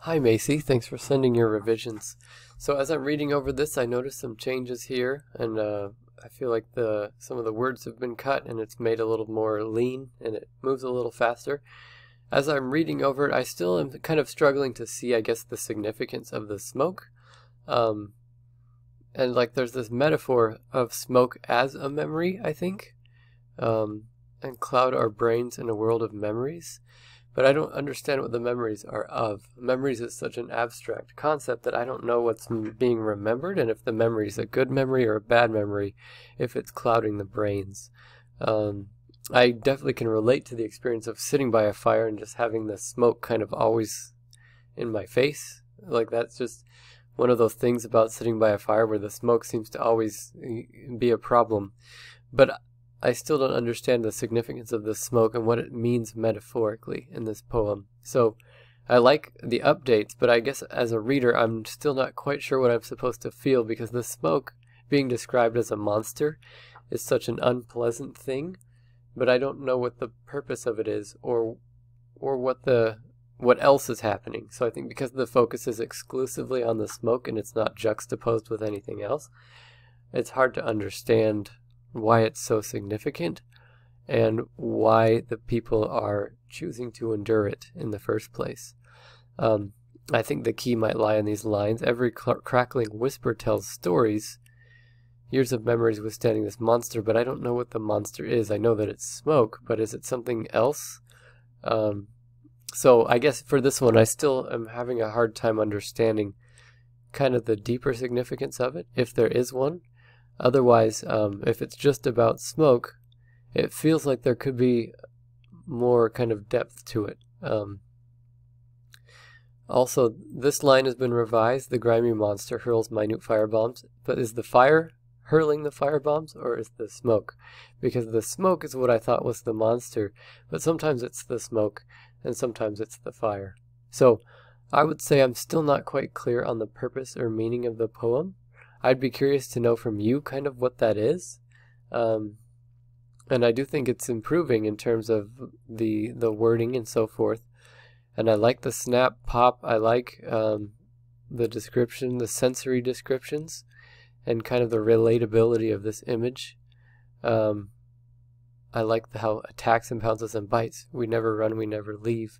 Hi Macy, thanks for sending your revisions. So as I'm reading over this, I noticed some changes here, and I feel like some of the words have been cut and it's made a little more lean and it moves a little faster. As I'm reading over it, I still am kind of struggling to see, I guess, the significance of the smoke. And like there's this metaphor of smoke as a memory, I think, and cloud our brains in a world of memories. But I don't understand what the memories are of. Memories is such an abstract concept that I don't know what's being remembered, and if the memory is a good memory or a bad memory, if it's clouding the brains. I definitely can relate to the experience of sitting by a fire and just having the smoke kind of always in my face. Like that's just one of those things about sitting by a fire where the smoke seems to always be a problem. But I still don't understand the significance of the smoke and what it means metaphorically in this poem. So I like the updates, but I guess as a reader I'm still not quite sure what I'm supposed to feel, because the smoke being described as a monster is such an unpleasant thing, but I don't know what the purpose of it is or what else is happening. So I think because the focus is exclusively on the smoke and it's not juxtaposed with anything else, it's hard to understand why it's so significant and why the people are choosing to endure it in the first place. I think the key might lie in these lines. Every crackling whisper tells stories, years of memories withstanding this monster, but I don't know what the monster is. I know that it's smoke, but is it something else? So I guess for this one I still am having a hard time understanding kind of the deeper significance of it, if there is one. Otherwise, if it's just about smoke, it feels like there could be more kind of depth to it. Also, this line has been revised. The grimy monster hurls minute firebombs. But is the fire hurling the firebombs, or is the smoke? Because the smoke is what I thought was the monster, but sometimes it's the smoke, and sometimes it's the fire. So I would say I'm still not quite clear on the purpose or meaning of the poem. I'd be curious to know from you kind of what that is. And I do think it's improving in terms of the wording and so forth. And I like the snap, pop. I like the description, the sensory descriptions, and kind of the relatability of this image. I like how attacks and pounces and bites. We never run, we never leave.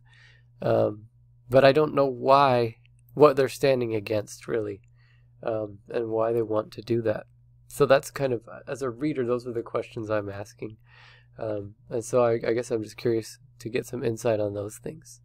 But I don't know what they're standing against, really. And why they want to do that. So that's kind of, as a reader, those are the questions I'm asking. And so I guess I'm just curious to get some insight on those things.